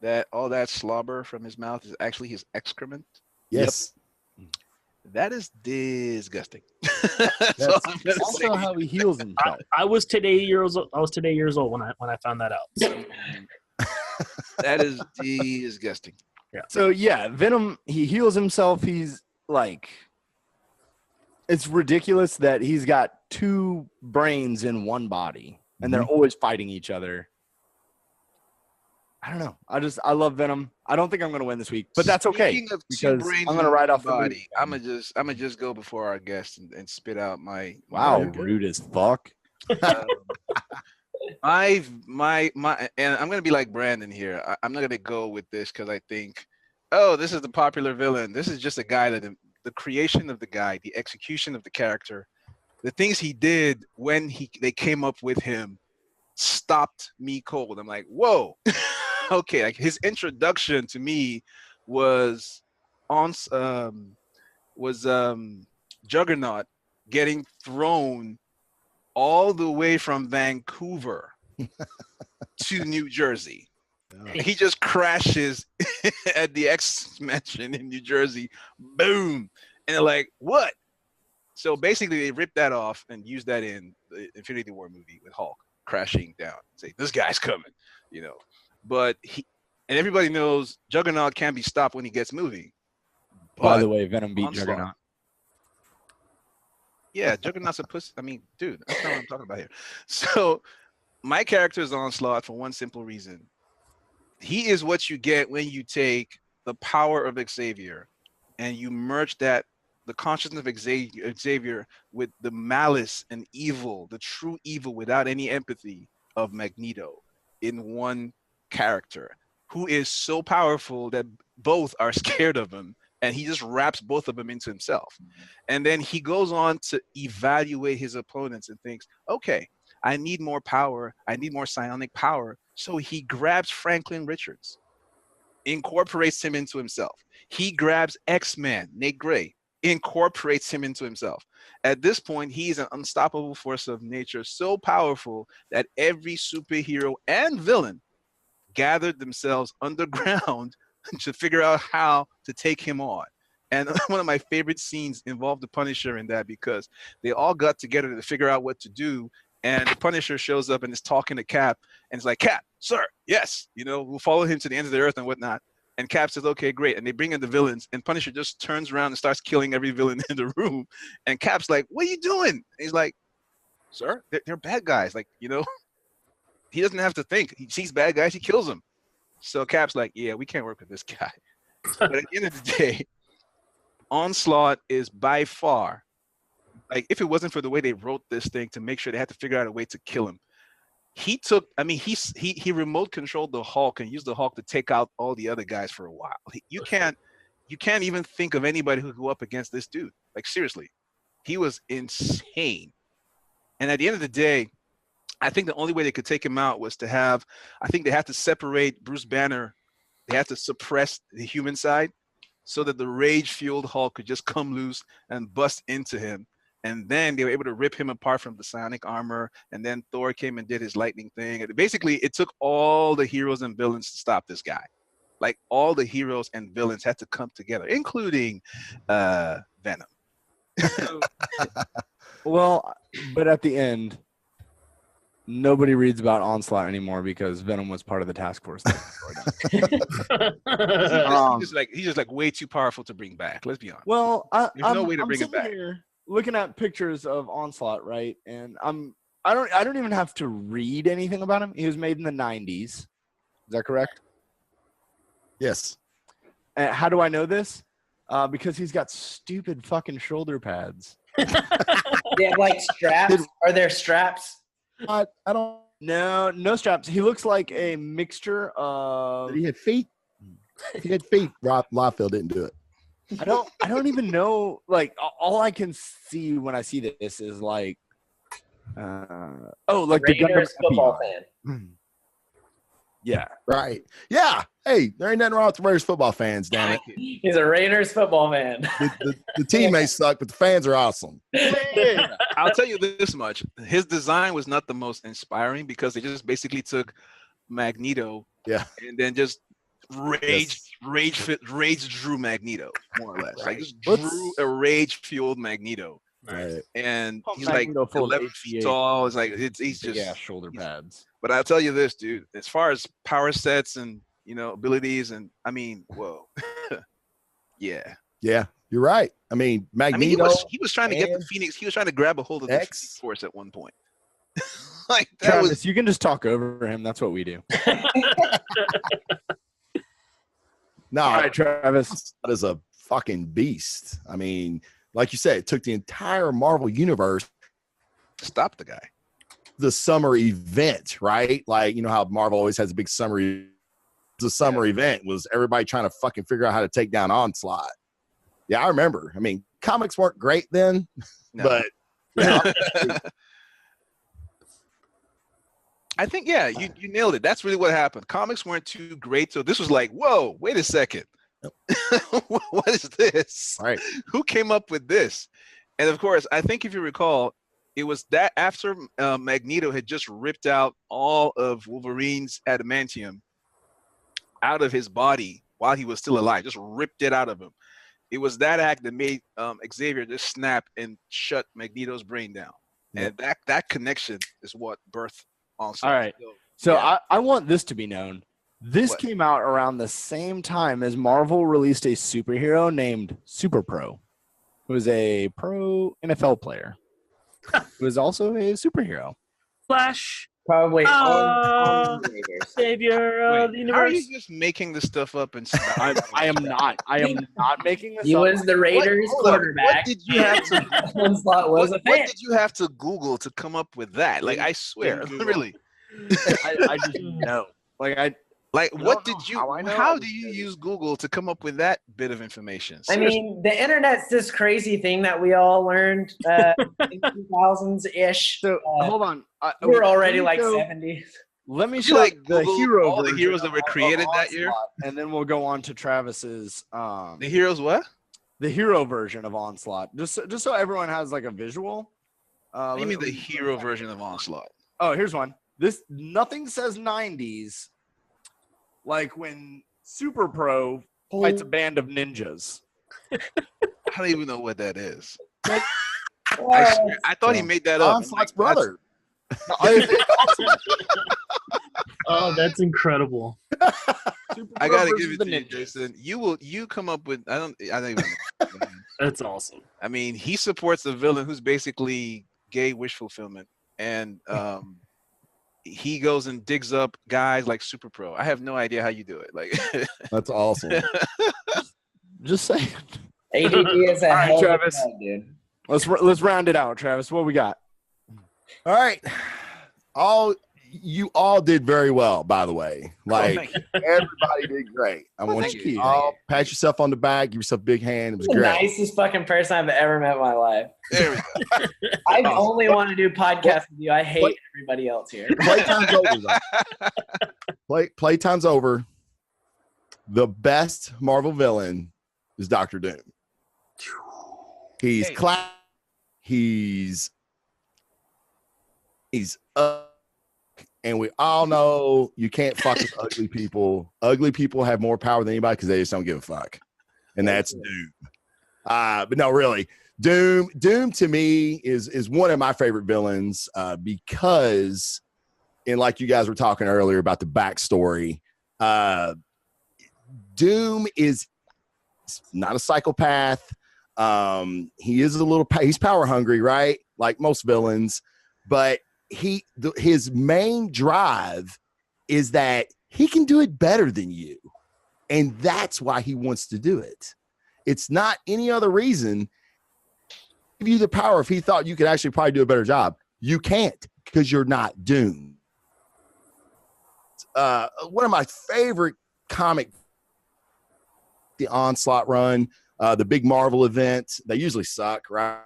That all that slobber from his mouth is actually his excrement. yes, That is disgusting. That's So I'm gonna also say- how he heals himself. I was today years old when I found that out. So, that is disgusting. So yeah, Venom, he heals himself. He's it's ridiculous that he's got two brains in one body and they're always fighting each other. I don't know. I love Venom. I don't think I'm gonna win this week, but that's okay Speaking of two because brains I'm gonna in ride one off the movie. body. I'm gonna just go before our guest and spit out my Wow, my rude as fuck. and I'm gonna be like Brandon here. I'm not gonna go with this because I think, oh, this is the popular villain. This is just a guy that the creation of the guy, the execution of the character, the things he did when they came up with him stopped me cold. I'm like, whoa, okay. Like his introduction to me was on was Juggernaut getting thrown all the way from Vancouver to New Jersey. He just crashes at the X Mansion in New Jersey. Boom. And they're like, what? So basically they ripped that off and used that in the Infinity War movie with Hulk crashing down. Say, this guy's coming, you know. But and everybody knows Juggernaut can't be stopped when he gets moving. By the way, Venom beat Onslaught. Juggernaut. Yeah, Juggernaut's a pussy. I mean, dude, that's not what I'm talking about here. So my character is Onslaught for one simple reason. He is what you get when you take the power of Xavier and you merge the consciousness of Xavier with the malice and evil, the true evil without any empathy of Magneto in one character who is so powerful that both are scared of him. And he just wraps both of them into himself. And then he goes on to evaluate his opponents and thinks, okay, I need more power. I need more psionic power. So he grabs Franklin Richards, incorporates him into himself. He grabs X-Man, Nate Gray, incorporates him into himself. At this point, he's an unstoppable force of nature, so powerful that every superhero and villain gathered themselves underground to figure out how to take him on. And one of my favorite scenes involved the Punisher in that because they all got together to figure out what to do. And the Punisher shows up and is talking to Cap and it's like, Cap, sir, yes, we'll follow him to the end of the earth and whatnot. And Cap says, okay, great. And they bring in the villains and Punisher just turns around and starts killing every villain in the room. And Cap's like, what are you doing? And he's like, sir, they're bad guys. Like, he doesn't have to think. He sees bad guys, he kills them. So Cap's like, yeah, we can't work with this guy. But at the end of the day, Onslaught is by far, like, if it wasn't for the way they wrote this thing to make sure they had to figure out a way to kill him, he remote controlled the Hulk and used the Hulk to take out all the other guys for a while. You can't even think of anybody who could go up against this dude. Like, seriously, he was insane. And at the end of the day, I think the only way they could take him out was they had to separate Bruce Banner. They had to suppress the human side so that the rage-fueled Hulk could just come loose and bust into him. And then they were able to rip him apart from the psionic armor. And then Thor came and did his lightning thing. And basically, it took all the heroes and villains to stop this guy. Like, all the heroes and villains had to come together, including Venom. Well, but at the end, nobody reads about Onslaught anymore because Venom was part of the task force. He's just like way too powerful to bring back. Let's be honest. Well, there's no way to bring him back. Here looking at pictures of Onslaught, right? And I don't even have to read anything about him. He was made in the 90s. Is that correct? Yes. And how do I know this? Because he's got stupid fucking shoulder pads. They have like straps. Are there straps? I don't. No straps. He looks like a mixture of. He had feet. If he had feet, Rob Liefeld didn't do it. I don't even know. Like, all I can see when I see this is like, like the Raiders Gundam football FBI. fan. Yeah. Right. Yeah. Hey, there ain't nothing wrong with the Raiders football fans, damn it. He's a Raiders football fan. The teammates suck, but the fans are awesome. I'll tell you this much. His design was not the most inspiring because they just basically took Magneto and then just rage drew Magneto, more or less. Like, just drew a rage-fueled Magneto. Right. And he's Magneto like 11 feet tall. It's like he's just shoulder pads. But I'll tell you this, dude. As far as power sets and abilities, and I mean, whoa, yeah, you're right. I mean, Magneto. He was trying to get the Phoenix. He was trying to grab a hold of the Phoenix Force at one point. Like that Travis, was you can just talk over him. That's what we do. No, All right, Travis. that is a fucking beast. I mean, like you said, it took the entire Marvel universe, stop the guy. the summer event, right? Like, you know how Marvel always has a big summer. The summer event was everybody trying to fucking figure out how to take down Onslaught. Yeah, I remember. I mean, comics weren't great then, No. but yeah, I think you nailed it. That's really what happened. Comics weren't too great, so this was like, whoa, wait a second. What is this? right. Who came up with this? And of course, I think if you recall, it was that after Magneto had just ripped out all of Wolverine's adamantium out of his body while he was still alive, just ripped it out of him. It was that act that made Xavier just snap and shut Magneto's brain down. Yep. And that connection is what birthed Onslaught. All right. So yeah. I want this to be known. This What? came out around the same time as Marvel released a superhero named Super Pro, who was a pro NFL player. Who was also a superhero. Flash, Probably savior of the Wait, how are universe. you just making this stuff up and I am not. I am not making this He up. was the Raiders Hold on. quarterback. What did you have to Onslaught was a fan. what did you have to Google to come up with that? Like, I swear, Didn't Google. really. I just know. Like I Like, I what don't did know you? how I know. How do you use Google to come up with that bit of information? I Seriously. mean, the internet's this crazy thing that we all learned in 2000s-ish. so hold on. We're already let me like go- 70s. Let me You, show like, the Google hero all the version heroes that were of created that year? Onslaught, and then we'll go on to Travis's The heroes what? the hero version of Onslaught. Just so everyone has like a visual. What do you let mean me- the hero version of Onslaught? Oh, here's one. This nothing says 90s. Like when Super Pro fights a band of ninjas. I don't even know what that is. Oh, I thought he made that up. Onslaught's brother. Oh, that's incredible. I gotta give it to you, Jason. You come up with I don't even know. That's awesome. I mean, he supports a villain who's basically gay wish fulfillment, and he goes and digs up guys like Super Pro. I have no idea how you do it. Like, That's awesome. Just saying. ADD is a All right, hell of a Travis. drug, dude. Let's round it out, Travis. What we got? All right. You all did very well, by the way. Like, thank you. everybody did great. I want thank you you. to all pat yourself on the back, give yourself a big hand. It was The great. nicest fucking person I've ever met in my life. There we go. I only want to do podcasts with you. I hate What? everybody else here. Playtime's over, though. Playtime's over. The best Marvel villain is Doctor Doom. He's Hey. He's and we all know you can't fuck with ugly people. Ugly people have more power than anybody because they just don't give a fuck. And that's Doom. But no, really, Doom to me is one of my favorite villains because, and like you guys were talking earlier about the backstory, Doom is not a psychopath. He is he's power hungry, right? Like most villains, but his main drive is that he can do it better than you. And that's why he wants to do it. It's not any other reason. Give you the power if he thought you could actually probably do a better job. You can't because you're not Doom. One of my favorite comic, the Onslaught run, the big Marvel event. They usually suck, right?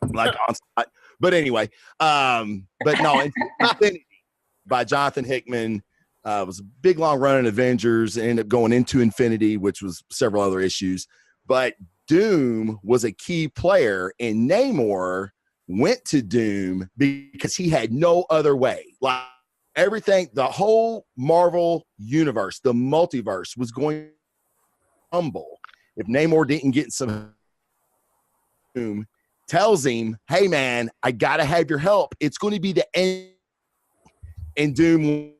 Like Onslaught. But anyway, but no, Infinity by Jonathan Hickman was a big long run in Avengers and ended up going into Infinity, which was several other issues. But Doom was a key player, and Namor went to Doom because he had no other way. Like everything, the whole Marvel universe, the multiverse was going to crumble if Namor didn't get some. Doom tells him, hey man, I gotta have your help. It's going to be the end. And Doom,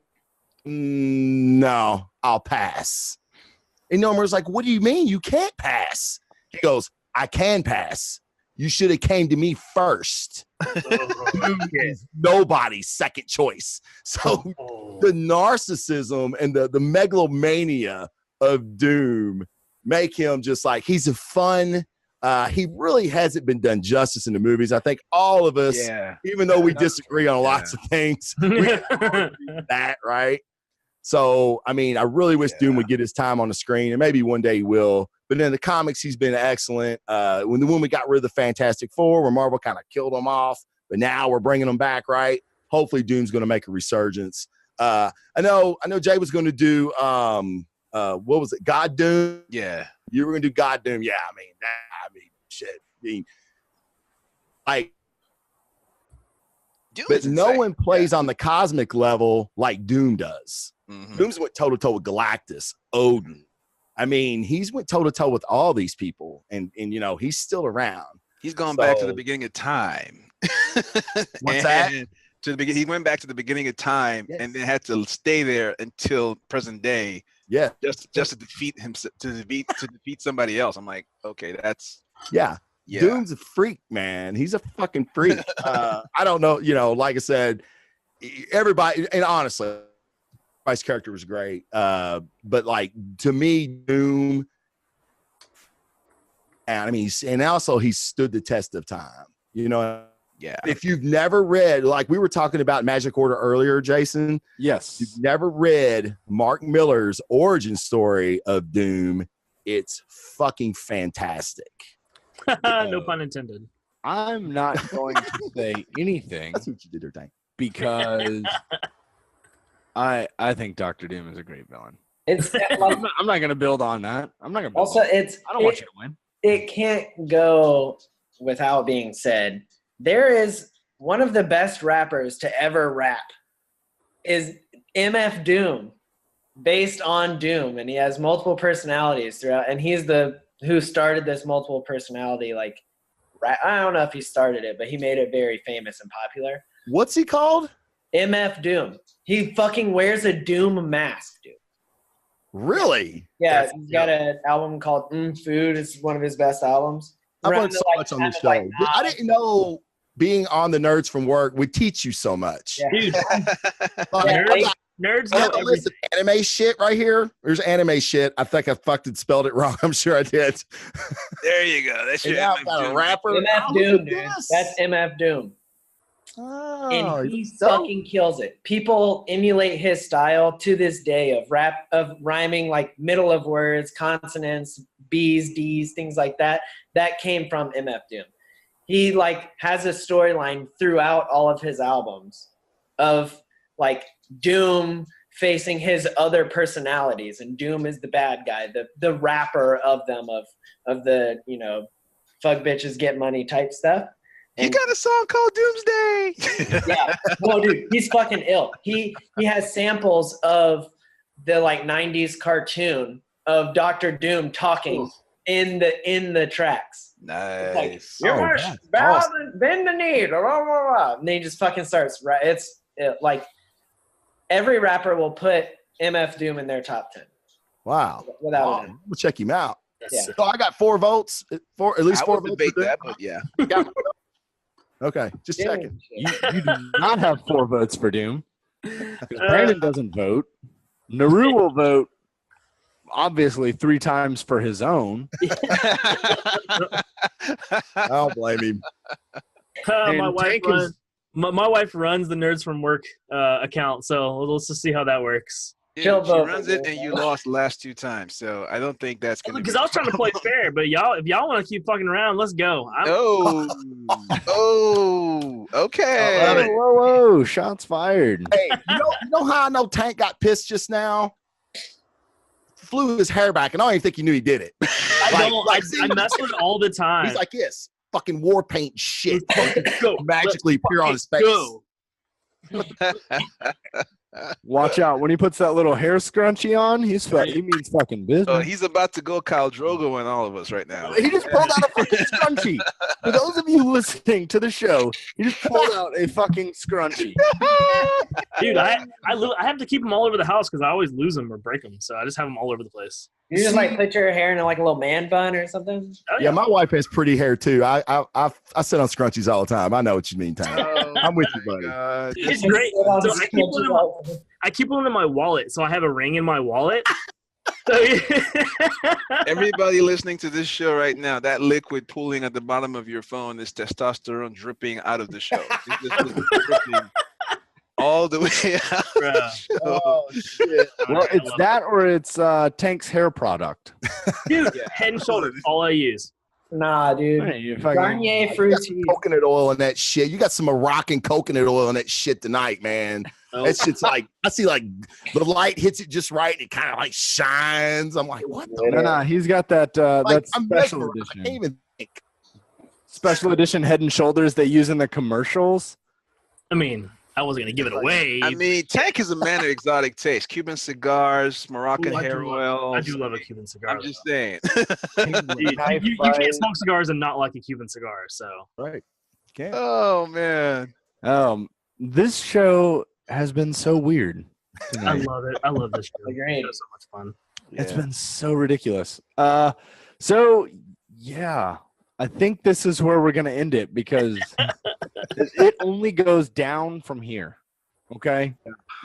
no, I'll pass. And Namor's like, what do you mean you can't pass? He goes, I can pass. You should have came to me first. Nobody's second choice. So the narcissism and the megalomania of Doom make him just like, he's a fun, he really hasn't been done justice in the movies. I think all of us, even though we disagree on lots of things, we can all agree with that, right? So, I mean, I really wish Doom would get his time on the screen, and maybe one day he will. But in the comics, he's been excellent. When we got rid of the Fantastic Four, where Marvel kind of killed him off, but now we're bringing him back, right? Hopefully, Doom's going to make a resurgence. I know Jay was going to do what was it? God Doom. Yeah, you were going to do God Doom. Yeah, I mean, shit. Like, Doom but no one plays on the cosmic level like Doom does. Mm-hmm. Doom's went toe to toe with Galactus, Odin. I mean, he's went toe to toe with all these people, and he's still around. He's gone back to the beginning of time. What's that? He went back to the beginning of time, and then had to stay there until present day. Yeah, just to defeat him, to defeat somebody else. I'm like, okay, that's yeah. Doom's a freak, man. He's a fucking freak. I don't know, like I said, everybody, and honestly, everybody's character was great. But like, to me, Doom, and I mean, and also he stood the test of time. Yeah. If you've never read, like we were talking about Magic Order earlier, Jason. Yes. If you've never read Mark Miller's origin story of Doom, it's fucking fantastic. No pun intended. I'm not going to say anything. That's what you did there, Tank. Because I think Dr. Doom is a great villain. It's like, I'm not going to build on that. I'm not going to. Also, I don't want you to win. It can't go without being said. There is one of the best rappers to ever rap is MF Doom, based on Doom, and he has multiple personalities throughout. And he's who started this multiple personality. Like, I don't know if he started it, but he made it very famous and popular. What's he called? MF Doom. He fucking wears a Doom mask, dude. Really? Yeah, he's got an album called Food. It's one of his best albums. I've learned so much on this show. I didn't know being on the Nerds from Work would teach you so much. Yeah. Dude, nerds I know have a list of anime shit right here. There's anime shit. I think I fucking spelled it wrong. I'm sure I did. There you go. That's your I've got a rapper. MF Doom, dude. That's MF Doom. Oh, And he fucking kills it. People emulate his style to this day of rhyming like middle of words, consonants, B's, D's, things like that. That came from MF Doom. He like has a storyline throughout all of his albums of like Doom facing his other personalities, and Doom is the bad guy, the rapper of them, of the fuck bitches get money type stuff. You got a song called Doomsday. Yeah. Well, dude, he's fucking ill. He has samples of the like 90s cartoon of Dr. Doom talking in the tracks. Nice. Like, you must bow and bend the knee. Blah, blah, blah. And then he just fucking starts. Right? It's like every rapper will put MF Doom in their top 10. Wow. Without it. We'll check him out. Yeah. So I got 4 votes. At least 4 would votes. debate that, but yeah. Okay, just checking. You do not have 4 votes for Doom. Brandon doesn't vote. Naru will vote, obviously, 3 times for his own. I don't blame him. My wife runs the Nerds from Work account, so let's just see how that works. She runs it, and you lost the last 2 times, so I don't think that's going to be. Because I was trying to play fair, but if y'all want to keep fucking around, let's go. Okay. Whoa, shots fired. Hey, you know how I know Tank got pissed just now? Flew his hair back, and I don't even think he knew he did it. I mess with it all the time. He's like, yes, fucking war paint shit. Go. Magically appear on his face. Go. Watch out. When he puts that little hair scrunchie on, he means fucking business. Oh, he's about to go Khal Drogo on all of us right now. He just pulled out a fucking scrunchie. For those of you listening to the show, he just pulled out a fucking scrunchie. Dude, I have to keep them all over the house because I always lose them or break them. So I just have them all over the place. You just like put your hair in like a little man bun or something? Oh, Yeah, my wife has pretty hair too. I sit on scrunchies all the time. I know what you mean, Tank. I'm with you, buddy. God. It's great. So I keep one in my wallet, so I have a ring in my wallet. So, Everybody listening to this show right now, that liquid pooling at the bottom of your phone is testosterone dripping out of the show. It's just dripping all the way out. Oh shit! Well, it's that or it's Tank's hair product. Dude, Head and Shoulders, all I use. Nah, dude. Hey, if I can- Garnier You got fruit some tea. coconut oil in that shit. You got some Moroccan coconut oil in that shit tonight, man. Oh. That shit's like, I see like the light hits it just right. And it kind of like shines. I'm like, what the? No, he's got that Like, that I'm special mesmerized. I can't edition. even think. Special edition Head and Shoulders they use in the commercials. I mean, I wasn't gonna give it away. I mean, Tank is a man of exotic taste. Cuban cigars, Moroccan Ooh, I do hair love- oil. I do love a Cuban cigar. I'm just saying. Dude, you can't smoke cigars and not like a Cuban cigar. So Right. Can't. Oh man. This show has been so weird. I tonight. love it. I love this show. Agreed. It's so much fun. It's Yeah. been so ridiculous. So yeah, I think this is where we're gonna end it because it only goes down from here. Okay,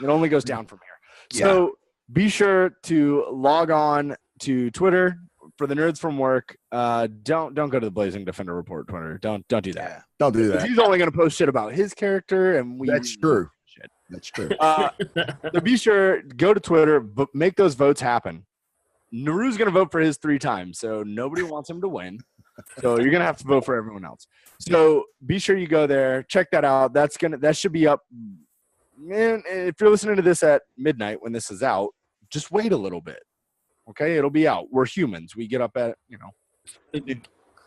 it only goes down from here. So be sure to log on to Twitter for the Nerds from Work. Don't go to the Blazing Defender Report Twitter. Don't do that. Yeah. Don't do 'Cause that. he's only gonna post shit about his character, and we. That's true. Shit. That's true. So be sure go to Twitter, but make those votes happen. Naru's gonna vote for his 3 times, so nobody wants him to win. So you're gonna have to vote for everyone else. So be sure you go there, check that out. That should be up. Man, if you're listening to this at midnight when this is out, just wait a little bit. Okay, it'll be out. We're humans. We get up at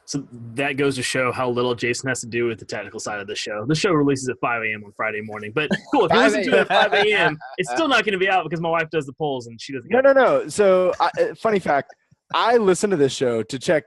So that goes to show how little Jason has to do with the technical side of the show. The show releases at 5 a.m. on Friday morning. But cool, if you listen to it at 5 a.m., it's still not going to be out because my wife does the polls and she doesn't get No. So funny fact, I listen to this show to check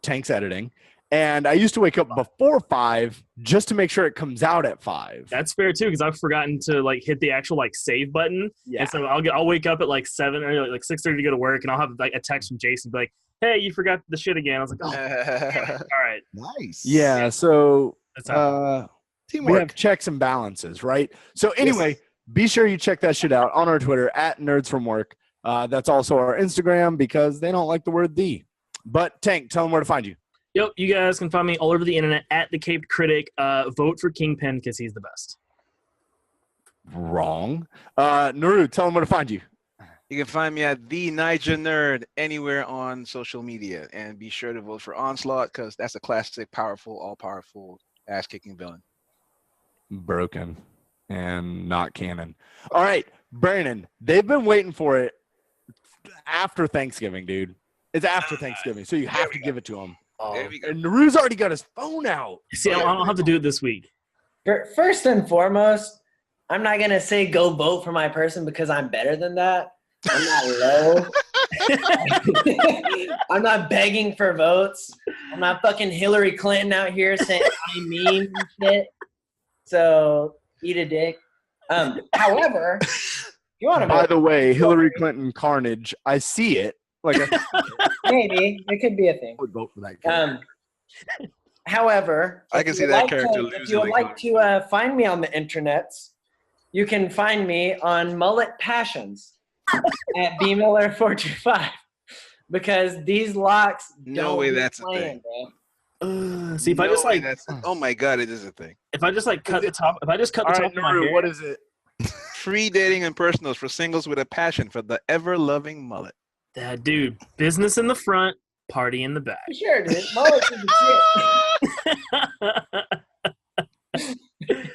Tank's editing, and I used to wake up before 5 just to make sure it comes out at 5. That's fair too, because I've forgotten to like hit the actual like save button. Yeah. And so I'll wake up at like 7 or like 6:30 to go to work, and I'll have like a text from Jason be like, "Hey, you forgot the shit again." I was like, "Oh, all right." Nice. Yeah. So That's how. we Teamwork. have checks and balances, right? So anyway, be sure you check that shit out on our Twitter at Nerds from Work. That's also our Instagram because they don't like the word "the." But Tank, tell them where to find you. Yep, you guys can find me all over the internet at the Caped Critic. Vote for Kingpin because he's the best. Wrong. Naru, tell them where to find you. You can find me at the Niger Nerd anywhere on social media, and be sure to vote for Onslaught because that's a classic, powerful, all-powerful, ass-kicking villain. Broken and not canon. All right, Brandon, they've been waiting for it after Thanksgiving, dude. It's after Thanksgiving, so you have to give it to him. There we go. And Naru's already got his phone out. See, I'll have to do it this week. First and foremost, I'm not gonna say go vote for my person because I'm better than that. I'm not low. I'm not begging for votes. I'm not fucking Hillary Clinton out here saying I mean shit. So eat a dick. However, if you want to By vote, the way, Hillary Clinton carnage, I see it. Like maybe it could be a thing. would vote for that guy. However, I if can you see would that like character to- losing If you would like like to find me on the internets, you can find me on Mullet Passions at bmiller425 because these locks No don't way be that's a playing, thing. bro. See, if I No just way like, that's oh my god, it is a thing. if I just like cut the top, if I just cut the all top right, of my Naru, hair, what is it? Free dating and personals for singles with a passion for the ever-loving mullet. dude, business in the front, party in the back. For sure, dude. Mullets is the shit.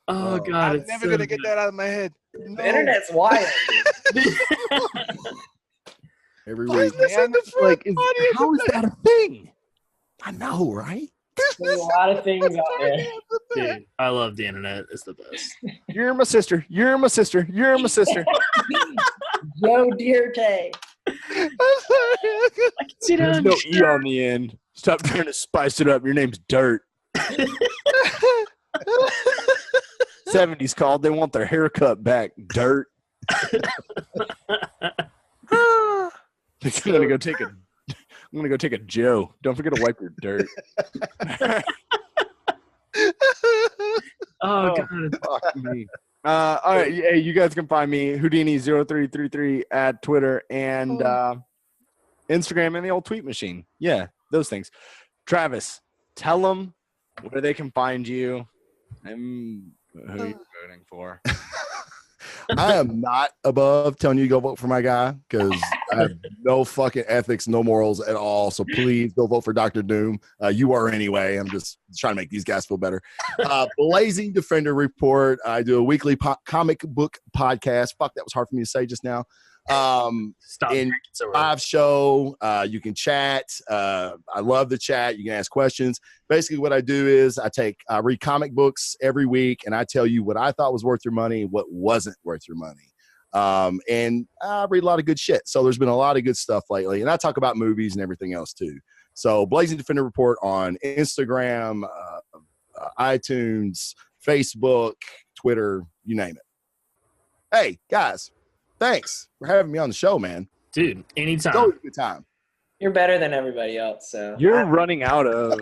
Oh god, I'm it's never so gonna get good. that out of my head. The No. internet's wild, dude. Every Why is week. this in the front? Like, Party in how the is that a thing? I know, right? There's a lot of things out there. Dude, I love the internet. It's the best. You're my sister. You're my sister. You're my sister. Joe Dierte. I can see that. There's on no your E shirt. on the end. Stop trying to spice it up. Your name's Dirt. 70s called. They want their haircut back. Dirt. I'm gonna go take a Joe. Don't forget to wipe your dirt. Oh god. Fuck me. All right, hey, you guys can find me Houdini0333 at Twitter and Instagram and the old tweet machine. Yeah, those things. Travis, tell them where they can find you and who you're voting for. I am not above telling you to go vote for my guy because I have no fucking ethics, no morals at all. So please go vote for Dr. Doom. You are anyway. I'm just trying to make these guys feel better. Blazing Defender Report. I do a weekly comic book podcast. Fuck, that was hard for me to say just now. Stop in drinking so early. live show, you can chat. I love the chat. You can ask questions. Basically what I do is I read comic books every week and I tell you what I thought was worth your money, what wasn't worth your money. And I read a lot of good shit. So there's been a lot of good stuff lately. And I talk about movies and everything else too. So Blazing Defender Report on Instagram, iTunes, Facebook, Twitter, you name it. Hey, guys. Thanks for having me on the show, man. Dude, anytime. It's always a good time. You're better than everybody else. So You're running out of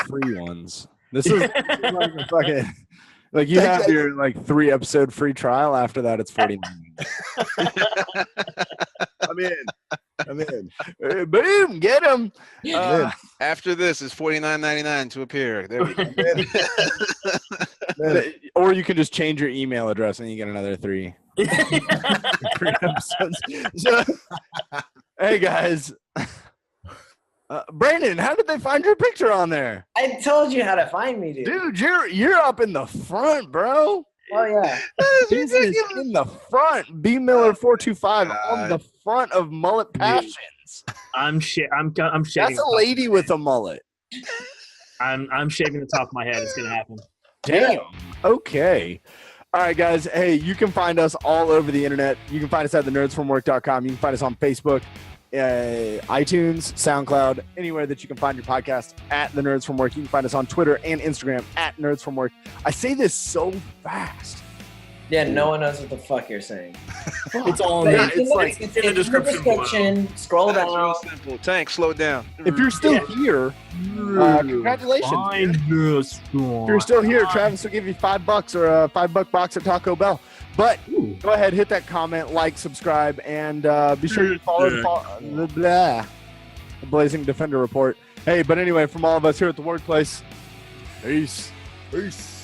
free ones. This is like a fucking like you have your like 3-episode free trial. After that, it's 49. I'm in. Boom, get him. After this is $49.99 to appear. There we go. Or you can just change your email address and you get another 3 episodes. So, hey guys, Brandon, how did they find your picture on there? I told you how to find me, dude. Dude, you're up in the front, bro. Oh yeah. This is in the front. B Miller 425 on the front of Mullet Passions. I'm shaving. That's a lady with a mullet. I'm shaving the top of my head. It's gonna happen. Damn. Okay. All right, guys. Hey, you can find us all over the internet. You can find us at TheNerdsFromWork.com. You can find us on Facebook, iTunes, SoundCloud, anywhere that you can find your podcast at The Nerds From Work. You can find us on Twitter and Instagram at Nerds From Work. I say this so fast. Yeah, no one knows what the fuck you're saying. It's all in But the, in the description. Scroll That's real down. simple. Tank, slow down. If you're still here, congratulations. Find this If you're still here, Travis will give you $5 or a $5 box at Taco Bell. But go ahead, hit that comment, like, subscribe, and be sure to follow the Blazing Defender Report. Hey, but anyway, from all of us here at the workplace, peace. Peace.